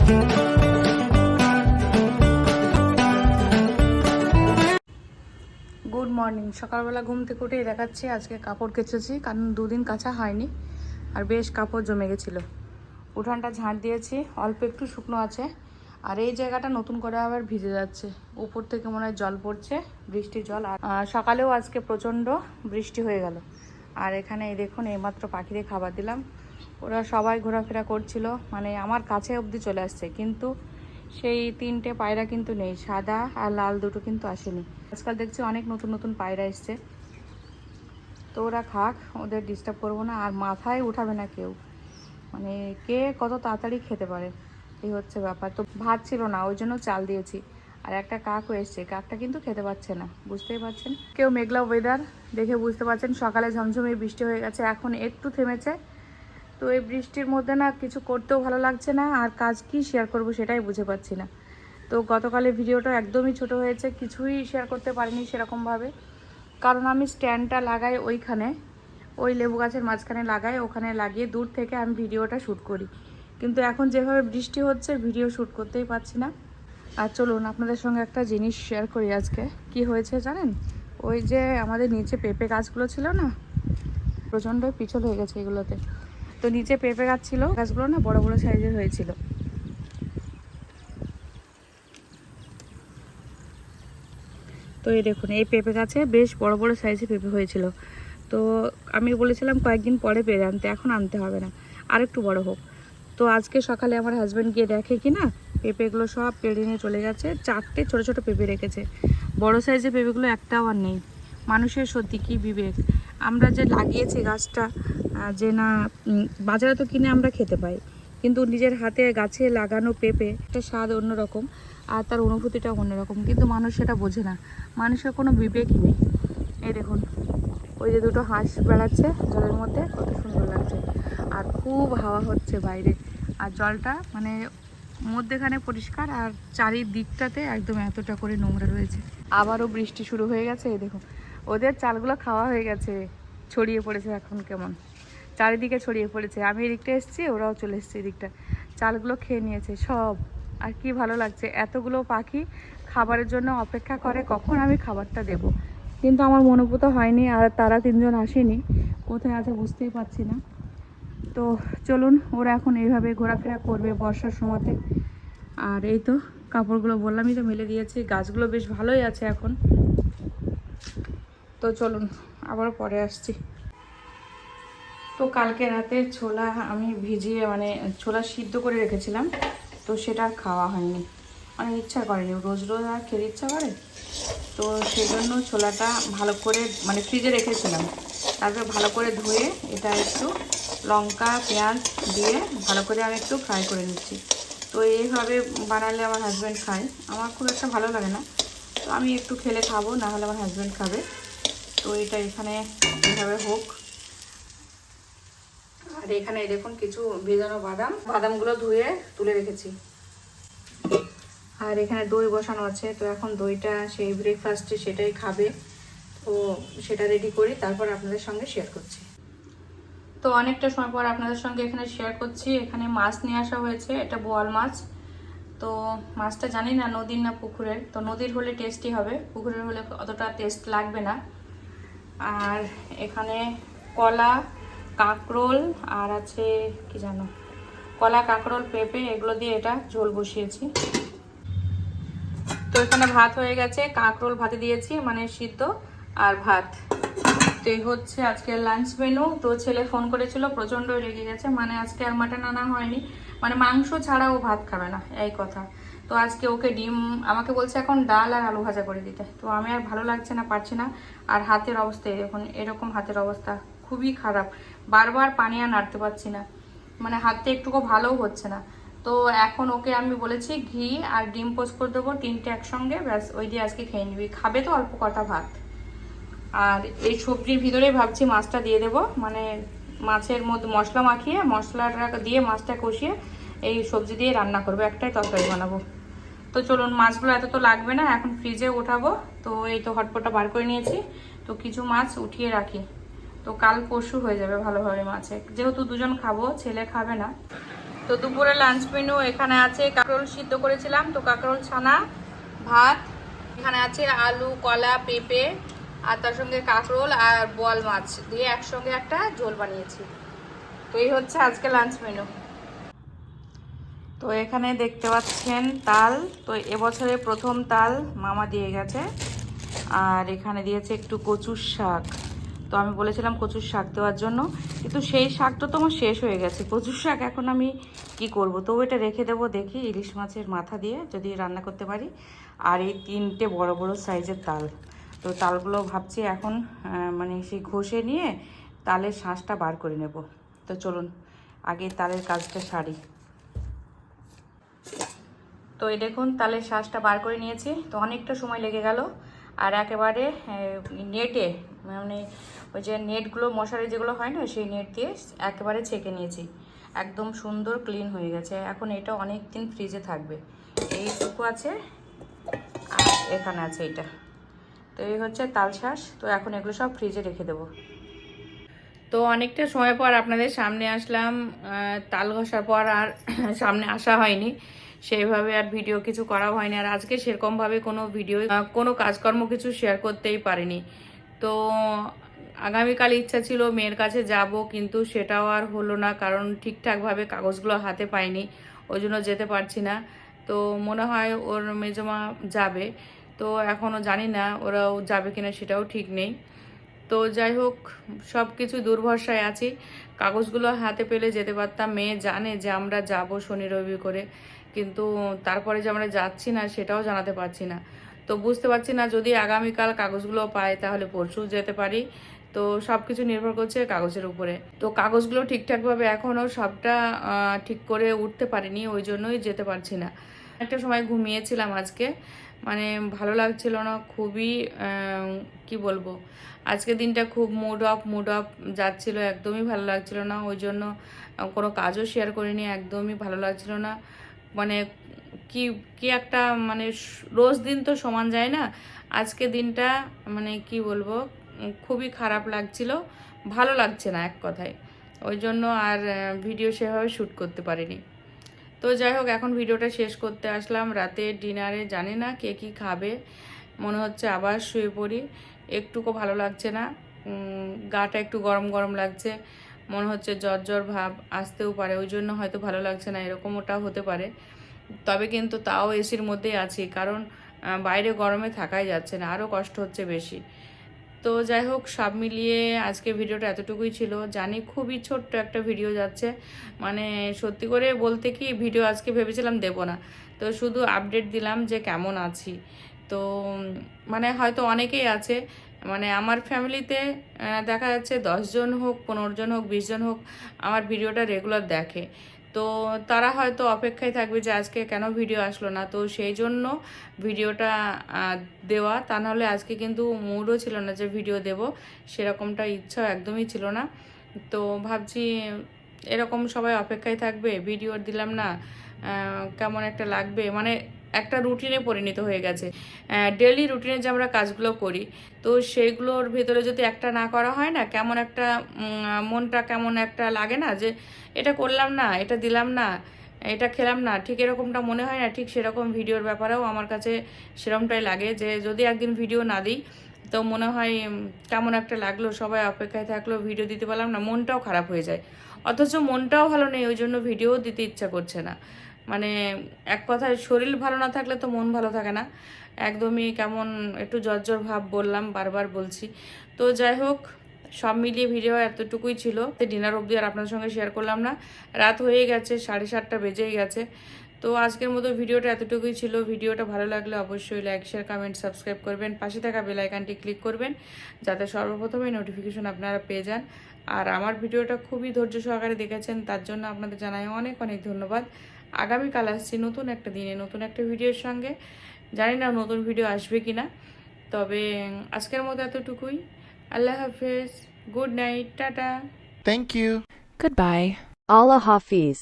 Good morning. সকালবেলা ঘুম থেকে উঠেই দেখাচ্ছি আজকে কাপড় কেচেছি, কারণ দুদিন কাচা হয়নি আর বেশ কাপড় জমে গেছিলো। উঠানটা ঝাঁট দিয়েছি, অল্প একটু শুকনো আছে, আর এই জায়গাটা নতুন করে আবার ভিজে যাচ্ছে। উপর থেকে মনে হয় জল পড়ছে, বৃষ্টির জল। আর সকালেও আজকে প্রচণ্ড বৃষ্টি হয়ে গেল। আর এখানে এই দেখুন, এইমাত্র পাখিদের খাবার দিলাম। ওরা সবাই ঘোরাফেরা করছিল, মানে আমার কাছে অবধি চলে আসছে, কিন্তু সেই 3টে পায়রা কিন্তু নেই, সাদা আর লাল দুটো কিন্তু আসেনি। আজকাল দেখছি অনেক নতুন নতুন পায়রা এসছে, তো ওরা খাক, ওদের ডিস্টার্ব করবো না। আর মাথায় উঠাবে না কেউ, মানে কে কত তাড়াতাড়ি খেতে পারে, এই হচ্ছে ব্যাপার। তো ভাত ছিল না, ওই জন্য চাল দিয়েছি। আর একটা কাকও এসছে, কাকটা কিন্তু খেতে পাচ্ছে না, বুঝতেই পারছেন। কেউ মেঘলা ওয়েদার দেখে বুঝতে পারছেন, সকালে ঝমঝমে বৃষ্টি হয়ে গেছে, এখন একটু থেমেছে। তো এই বৃষ্টির মধ্যে না কিছু করতেও ভালো লাগছে না, আর কাজ কি শেয়ার করব সেটাই বুঝে পাচ্ছি না। তো গতকালের ভিডিওটা একদমই ছোট হয়েছে, কিছুই শেয়ার করতে পারিনি সেরকমভাবে, কারণ আমি স্ট্যান্ডটা লাগাই ওইখানে, ওই লেবু গাছের মাঝখানে লাগাই, ওখানে লাগিয়ে দূর থেকে আমি ভিডিওটা শ্যুট করি। কিন্তু এখন যেভাবে বৃষ্টি হচ্ছে, ভিডিও শ্যুট করতেই পারছি না। আর চলুন আপনাদের সঙ্গে একটা জিনিস শেয়ার করি আজকে। কি হয়েছে জানেন? ওই যে আমাদের নিচে পেঁপে গাছগুলো ছিল না, প্রচণ্ড পিছল হয়ে গেছে এগুলোতে। তো নিচে পেঁপে গাছ ছিল, গাছগুলো না বড় বড় সাইজের হয়েছিল। তো এই দেখুন, এই পেঁপে গাছে বেশ বড় বড় সাইজের পেঁপে হয়েছিল। তো আমি বলেছিলাম কয়েকদিন পরে পেরে আনতে, এখন আনতে হবে না, আর একটু বড় হোক। তো আজকে সকালে আমার হাজব্যান্ড গিয়ে দেখে কি না, পেঁপেগুলো সব পেড়ে নিয়ে চলে গেছে। 4টে ছোট ছোট পেঁপে রেখেছে, বড় সাইজের পেঁপেগুলো একটাও আর নেই। মানুষের সত্যি কি বিবেক। আমরা যে লাগিয়েছি গাছটা, যে না বাজারে তো কিনে আমরা খেতে পাই, কিন্তু নিজের হাতে গাছে লাগানো পেঁপে একটা স্বাদ অন্যরকম, আর তার অনুভূতিটাও অন্যরকম, কিন্তু মানুষ সেটা বোঝে না। মানুষের কোনো বিবেকই নেই। এই দেখুন, ওই যে দুটো হাঁস বেড়াচ্ছে জলের মধ্যে, কত সুন্দর লাগছে। আর খুব হাওয়া হচ্ছে বাইরে, আর জলটা মানে মধ্যেখানে পরিষ্কার, আর চারিদিকটাতে একদম এতটা করে নোংরা রয়েছে। আবারও বৃষ্টি শুরু হয়ে গেছে। এই দেখুন, ওদের চালগুলো খাওয়া হয়ে গেছে, ছড়িয়ে পড়েছে এখন কেমন, চারিদিকে ছড়িয়ে পড়েছে। আমি এদিকটা এসেছি, ওরাও চলে এসছে এদিকটা, চালগুলো খেয়ে নিয়েছে সব। আর কি ভালো লাগছে, এতগুলো পাখি খাবারের জন্য অপেক্ষা করে কখন আমি খাবারটা দেব, কিন্তু আমার মনোভূত হয়নি। আর তারা 3জন আসেনি, কোথায় আছে বুঝতেই পারছি না। তো চলুন, ওরা এখন এইভাবে ঘোরাফেরা করবে বর্ষার সময়তে। আর এই তো কাপড়গুলো বললামই তো মেলে দিয়েছি, গাছগুলো বেশ ভালোই আছে এখন। তো চলুন আবার পরে আসছি। তো কালকে রাতে ছোলা আমি ভিজিয়ে, মানে ছোলা সিদ্ধ করে রেখেছিলাম, তো সেটা খাওয়া হয়নি, মানে ইচ্ছা করেনি, রোজ রোজ আর খেতে ইচ্ছা করে। তো সেই জন্য ছোলাটা ভালো করে মানে ফ্রিজে রেখেছিলাম, তারপরে ভালো করে ধুয়ে এটা একটু লঙ্কা পেঁয়াজ দিয়ে ভালো করে আমি একটু ফ্রাই করে নিচ্ছি। তো এইভাবে বানালে আমার হাজব্যান্ড খায়, আমার খুব একটা ভালো লাগে না, তো আমি একটু খেলে খাবো, না হলে আমার হাজব্যান্ড খাবে। তো এটা এখানে এইভাবে হোক। আর এখানে দেখুন কিছু ভেজানো বাদামগুলো ধুয়ে তুলে রেখেছি। আর এখানে দই বসানো আছে, তো এখন দইটা সেই ব্রেকফাস্টে সেটাই খাবে, তো সেটা রেডি করি, তারপর আপনাদের সঙ্গে শেয়ার করছি। তো অনেকটা সময় পর আপনাদের সঙ্গে এখানে শেয়ার করছি। এখানে মাছ নিয়ে আসা হয়েছে, এটা বোয়াল মাছ। তো মাছটা জানি না নদীর না পুকুরের, তো নদীর হলে টেস্টি হবে, পুকুরের হলে অতটা টেস্ট লাগবে না। আর এখানে কলা কাঁকরোল আর আছে কি জানো, কলা কাঁকরোল পেঁপে, এগুলো দিয়ে এটা ঝোল বসিয়েছি। তো এখানে ভাত হয়ে গেছে, কাঁকরোল ভাতে দিয়েছি, মানে সিদ্ধ আর ভাত। তো এই হচ্ছে আজকের লাঞ্চ মেনু। তো ছেলে ফোন করেছিল, প্রচণ্ড রেগে গেছে, মানে আজকে আর মাটন আনা হয়নি, মানে মাংস ছাড়া ও ভাত খাবে না, এই কথা। তো আজকে ওকে ডিম, আমাকে বলছে এখন ডাল আর আলু ভাজা করে দিতে, তো আমি আর ভালো লাগছে না, পারছি না। আর হাতের অবস্থা দেখুন, এরকম হাতের অবস্থা খুবই খারাপ, বারবার পানি আর নাড়তে পারছি না, মানে হাতটা একটুকু ভালোও হচ্ছে না। তো এখন ওকে আমি বলেছি ঘি আর ডিম পোস্ট করে দেবো 3টে একসঙ্গে, ব্যাস ওই দিয়ে আজকে খেয়ে নিবি, খাবে তো অল্প কটা ভাত। আর এই সবজির ভিতরে ভাবছি মাছটা দিয়ে দেবো, মানে মাছের মধ্যে মশলা মাখিয়ে, মশলাটা দিয়ে মাছটা কষিয়ে এই সবজি দিয়ে রান্না করবো, একটাই তরকারি বানাবো। তো চলুন, মাছগুলো এত তো লাগবে না, এখন ফ্রিজে ওঠাবো। তো এই তো হটপটটা বার করে নিয়েছি, তো কিছু মাছ উঠিয়ে রাখি, তো কাল পরশু হয়ে যাবে ভালোভাবে মাছে, যেহেতু 2জন খাবো, ছেলে খাবে না। তো দুপুরে লাঞ্চ মেনু এখানে আছে কাঁকরোল সিদ্ধ করেছিলাম, তো কাঁকরোল ছানা, ভাত, এখানে আছে আলু, কলা, পেঁপে, আর তার সঙ্গে কাঁকরোল আর বোয়াল মাছ দিয়ে একসঙ্গে একটা ঝোল বানিয়েছি। তো এই হচ্ছে আজকে লাঞ্চ মেনু। তো এখানে দেখতে পাচ্ছেন তাল, তো এবছরের প্রথম তাল মামা দিয়ে গেছে। আর এখানে দিয়েছে একটু কচুর শাক, তো আমি বলেছিলাম কচুর শাক দেওয়ার জন্য, কিন্তু সেই শাকটা তো আমার শেষ হয়ে গেছে। কচুর শাক এখন আমি কি করব, তবু এটা রেখে দেবো, দেখি ইলিশ মাছের মাথা দিয়ে যদি রান্না করতে পারি। আর এই 3টে বড় বড় সাইজের তাল, তো তালগুলো ভাবছি এখন মানে সেই ঘষে নিয়ে তালের শাঁসটা বার করে নেব। তো চলুন আগে তালের কাজটা সারি। তো এই দেখুন তালের শাঁসটা বার করে নিয়েছি, তো অনেকটা সময় লেগে গেল। আর একেবারে নেটে, মানে ওই যে নেটগুলো মশারি যেগুলো হয় না, সেই নেট দিয়ে একেবারে ছেঁকে নিয়েছি, একদম সুন্দর ক্লিন হয়ে গেছে। এখন এটা অনেক দিন ফ্রিজে থাকবে। এইটুকু আছে আর এখানে আছে এটা। তো এই হচ্ছে তাল শাঁস, তো এখন এগুলো সব ফ্রিজে রেখে দেবো। তো অনেকটা সময় পর আপনাদের সামনে আসলাম, তাল ঘষার পর আর সামনে আসা হয়নি, সেইভাবে আর ভিডিও কিছু করা হয়নি। আর আজকে সেরকমভাবে কোনো ভিডিও কোনো কাজকর্ম কিছু শেয়ার করতেই পারিনি। তো আগামীকাল ইচ্ছা ছিল মেয়ের কাছে যাব, কিন্তু সেটাও আর হলো না, কারণ ঠিকঠাকভাবে কাগজগুলো হাতে পাইনি, ওই জন্য যেতে পারছি না। তো মনে হয় ওর মেজমা যাবে, তো এখনও জানি না ওরাও যাবে কিনা, সেটাও ঠিক নেই। তো যাই হোক, সব কিছু দুর্ভরসায় আছি। কাগজগুলো হাতে পেলে যেতে পারতাম, মেয়ে জানে যে আমরা যাব শনি রবি করে, কিন্তু তারপরে যে আমরা যাচ্ছি না সেটাও জানাতে পারছি না। তো বুঝতে পারছি না, যদি আগামীকাল কাগজগুলো পাই তাহলে পরশু যেতে পারি। তো সব কিছু নির্ভর করছে কাগজের উপরে। তো কাগজগুলো ঠিকঠাকভাবে এখনও সবটা ঠিক করে উঠতে পারিনি, ওই জন্যই যেতে পারছি না। একটা সময় ঘুমিয়েছিলাম আজকে, মানে ভালো লাগছিল না খুবই, কি বলবো, আজকে দিনটা খুব মুড অফ যাচ্ছিল, একদমই ভালো লাগছিল না, ওই জন্য কোনো কাজও শেয়ার করিনি, একদমই ভালো লাগছিল না। মানে কি কি একটা, মানে রোজ দিন তো সমান যায় না, আজকে দিনটা মানে কি বলবো, খুবই খারাপ লাগছিল, ভালো লাগছে না এক কথায়, ওই জন্য আর ভিডিও সেভাবে শ্যুট করতে পারিনি। তো যাই হোক, এখন ভিডিওটা শেষ করতে আসলাম। রাতে ডিনারে জানি না কে কী খাবে, মনে হচ্ছে আবার শুয়ে পড়ি, একটুকু ভালো লাগছে না, গাটা একটু গরম গরম লাগছে, মনে হচ্ছে জ্বর জ্বর ভাব আসতেও পারে, ওই জন্য হয়তো ভালো লাগছে না, এরকম ওটাও হতে পারে। তবে কিন্তু তাও এসির মধ্যেই আছি, কারণ বাইরে গরমে থাকাই যাচ্ছে না, আরও কষ্ট হচ্ছে বেশি। তো যাই হোক, সব মিলিয়ে আজকে ভিডিওটা এতটুকুই ছিল। জানি খুবই ছোট্ট একটা ভিডিও যাচ্ছে, মানে সত্যি করে বলতে কি ভিডিও আজকে ভেবেছিলাম দেব না, তো শুধু আপডেট দিলাম যে কেমন আছি। তো মানে হয়তো অনেকেই আছে, মানে আমার ফ্যামিলিতে দেখা যাচ্ছে 10 জন হোক, 15 জন হোক, 20 জন হোক, আমার ভিডিওটা রেগুলার দেখে। তো তারা হয়তো অপেক্ষায় থাকবে যে আজকে কেন ভিডিও আসলো না, তো সেই জন্য ভিডিওটা দেওয়া, তা নাহলে আজকে কিন্তু মুডও ছিল না যে ভিডিও দেব, সেরকমটা ইচ্ছা একদমই ছিল না। তো ভাবছি এরকম সবাই অপেক্ষায় থাকবে, ভিডিও দিলাম না, কেমন একটা লাগবে, মানে একটা রুটিনে পরিণত হয়ে গেছে। ডেলি রুটিনে যে আমরা কাজগুলো করি, তো সেইগুলোর ভেতরে যদি একটা না করা হয় না, কেমন একটা মনটা কেমন একটা লাগে না, যে এটা করলাম না, এটা দিলাম না, এটা খেলাম না, ঠিক এরকমটা মনে হয় না। ঠিক সেরকম ভিডিওর ব্যাপারেও আমার কাছে সেরকমটাই লাগে, যে যদি একদিন ভিডিও না দিই তো মনে হয় কেমন একটা লাগলো, সবাই অপেক্ষায় থাকলো, ভিডিও দিতে পারলাম না, মনটাও খারাপ হয়ে যায়। অথচ মনটাও ভালো নেই, ওই জন্য ভিডিও দিতে ইচ্ছা করছে না। মানে এক কথায় শরীর ভালো না থাকলে তো মন ভালো থাকে না, একদমই কেমন একটু জ্বর ভাব, বললাম, বারবার বলছি। তো যাই হোক, সব মিলিয়ে ভিডিও এতটুকুই ছিল। ডিনার অবধি আর আপনার সঙ্গে শেয়ার করলাম না, রাত হয়ে গেছে, 7:30 বেজেই গেছে। তো আজকের মতো ভিডিওটা এতটুকুই ছিল। ভিডিওটা ভালো লাগলে অবশ্যই লাইক, শেয়ার, কমেন্ট, সাবস্ক্রাইব করবেন, পাশে থাকা বেল আইকনটি ক্লিক করবেন, যাতে সর্বপ্রথমে নোটিফিকেশন আপনারা পেয়ে যান। আর আমার ভিডিওটা খুবই ধৈর্য সহকারে দেখেছেন, তার জন্য আপনাদের জানাই অনেক অনেক ধন্যবাদ। আগামীকাল আসছি নতুন একটা দিনে, নতুন একটা ভিডিওর সঙ্গে। জানি না নতুন ভিডিও আসবে কি না, তবে আজকের মতো এতটুকুই। আল্লাহ হাফেজ, good night, tata, Thank you. Goodbye. Allah Hafiz.